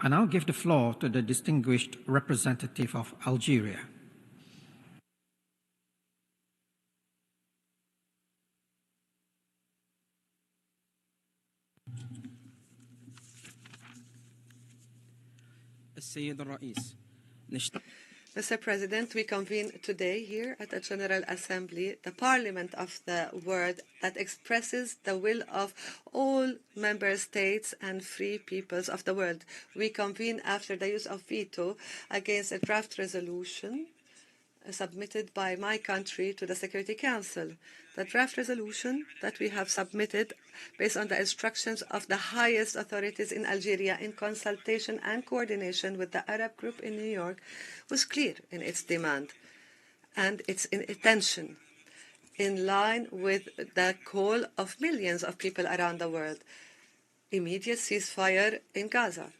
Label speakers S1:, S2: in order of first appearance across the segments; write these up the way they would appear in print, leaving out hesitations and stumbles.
S1: I now give the floor to the distinguished representative of Algeria.
S2: Mr. President, we convene today here at the General Assembly, the Parliament of the world that expresses the will of all member states and free peoples of the world. We convene after the use of veto against a draft resolution submitted by my country to the Security Council. The draft resolution that we have submitted based on the instructions of the highest authorities in Algeria in consultation and coordination with the Arab group in New York was clear in its demand and its intention, in line with the call of millions of people around the world. Immediate ceasefire in Gaza,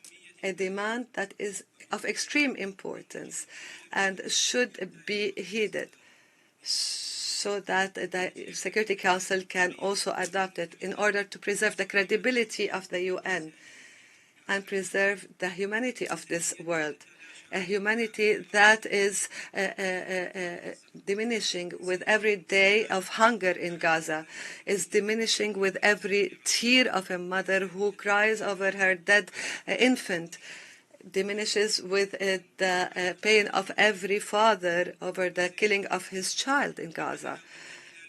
S2: a demand that is of extreme importance and should be heeded so that the Security Council can also adopt it in order to preserve the credibility of the UN and preserve the humanity of this world, a humanity that is diminishing with every day of hunger in Gaza, is diminishing with every tear of a mother who cries over her dead infant, diminishes with the pain of every father over the killing of his child in Gaza.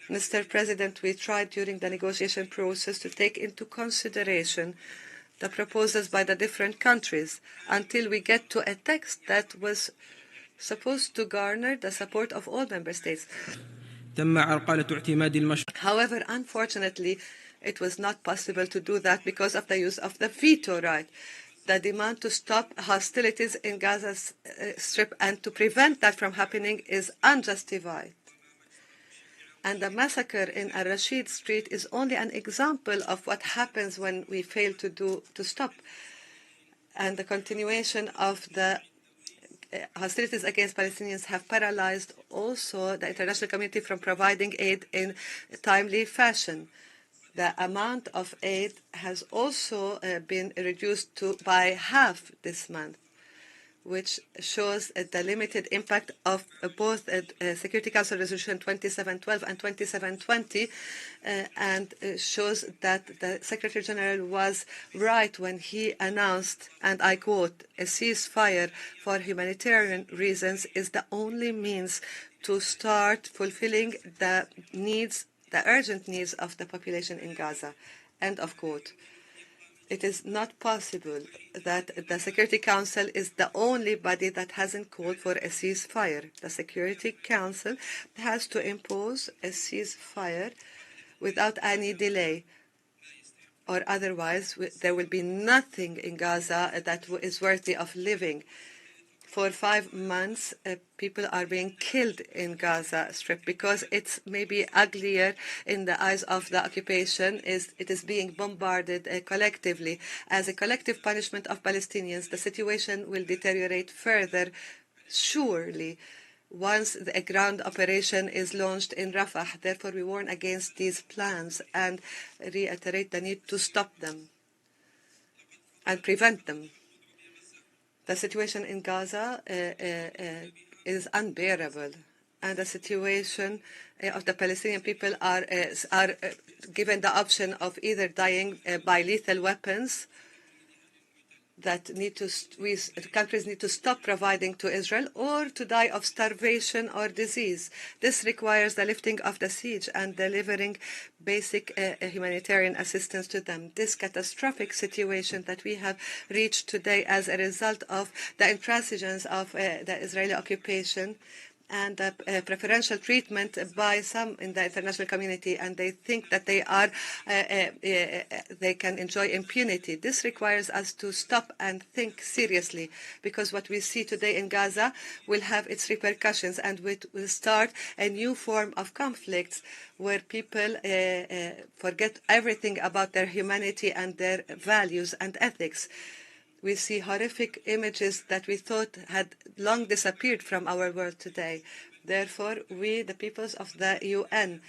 S2: Mr. President, we tried during the negotiation process to take into consideration the proposals by the different countries until we get to a text that was supposed to garner the support of all member states. However, unfortunately, it was not possible to do that because of the use of the veto right. The demand to stop hostilities in Gaza Strip and to prevent that from happening is unjustified. And the massacre in Al-Rashid Street is only an example of what happens when we fail to stop. And the continuation of the hostilities against Palestinians have paralyzed also the international community from providing aid in a timely fashion. The amount of aid has also been reduced by half this month, which shows the limited impact of both Security Council Resolution 2712 and 2720, and shows that the Secretary General was right when he announced, and I quote, "A ceasefire for humanitarian reasons is the only means to start fulfilling the urgent needs of the population in Gaza," end of quote. It is not possible that the Security Council is the only body that hasn't called for a ceasefire. The Security Council has to impose a ceasefire without any delay, or otherwise there will be nothing in Gaza that is worthy of living. For 5 months, people are being killed in Gaza Strip because it's maybe uglier in the eyes of the occupation. It is being bombarded collectively. As a collective punishment of Palestinians, the situation will deteriorate further, surely, once a ground operation is launched in Rafah. Therefore, we warn against these plans and reiterate the need to stop them and prevent them. The situation in Gaza is unbearable, and the situation of the Palestinian people are given the option of either dying by lethal weapons that countries need to stop providing to Israel, or to die of starvation or disease. This requires the lifting of the siege and delivering basic humanitarian assistance to them. This catastrophic situation that we have reached today as a result of the intransigence of the Israeli occupation and preferential treatment by some in the international community, and they think that they can enjoy impunity. This requires us to stop and think seriously, because what we see today in Gaza will have its repercussions, and will start a new form of conflicts where people forget everything about their humanity and their values and ethics. We see horrific images that we thought had long disappeared from our world today. Therefore, we, the peoples of the UN,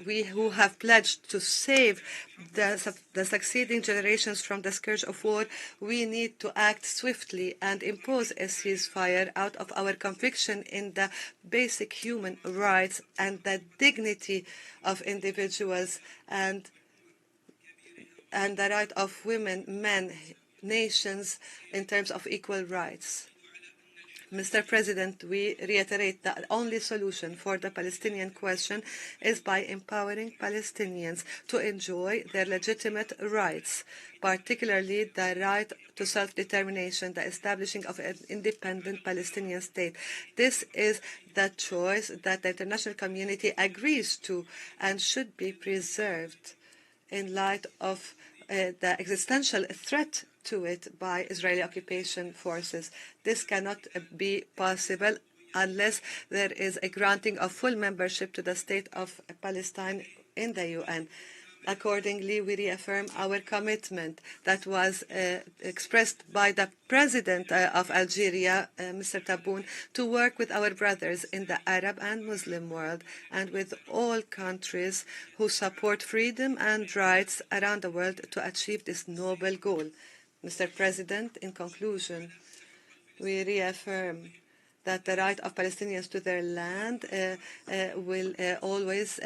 S2: we who have pledged to save the succeeding generations from the scourge of war, we need to act swiftly and impose a ceasefire out of our conviction in the basic human rights and the dignity of individuals and the right of women, men, nations in terms of equal rights. Mr. President, we reiterate that the only solution for the Palestinian question is by empowering Palestinians to enjoy their legitimate rights, particularly the right to self-determination, the establishing of an independent Palestinian state. This is the choice that the international community agrees to and should be preserved in light of the existential threat to it by Israeli occupation forces. This cannot be possible unless there is a granting of full membership to the State of Palestine in the UN. Accordingly, we reaffirm our commitment that was expressed by the President of Algeria, Mr. Tebboune, to work with our brothers in the Arab and Muslim world and with all countries who support freedom and rights around the world to achieve this noble goal. Mr. President, in conclusion, we reaffirm that the right of Palestinians to their land will always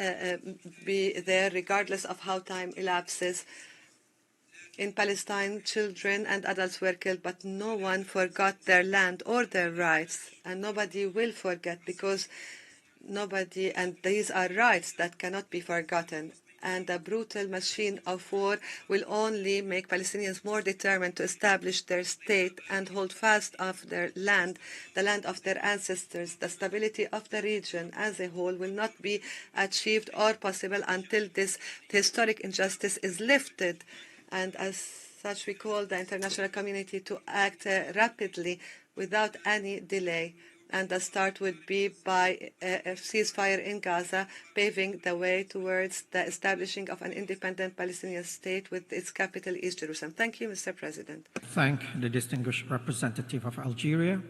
S2: be there, regardless of how time elapses. In Palestine, children and adults were killed, but no one forgot their land or their rights, and nobody will forget, because and these are rights that cannot be forgotten. And the brutal machine of war will only make Palestinians more determined to establish their state and hold fast of their land, the land of their ancestors. The stability of the region as a whole will not be achieved or possible until this historic injustice is lifted. And as such, we call the international community to act rapidly without any delay. And the start would be by a ceasefire in Gaza, paving the way towards the establishing of an independent Palestinian state with its capital East Jerusalem. Thank you, Mr. President.
S1: Thank the distinguished representative of Algeria.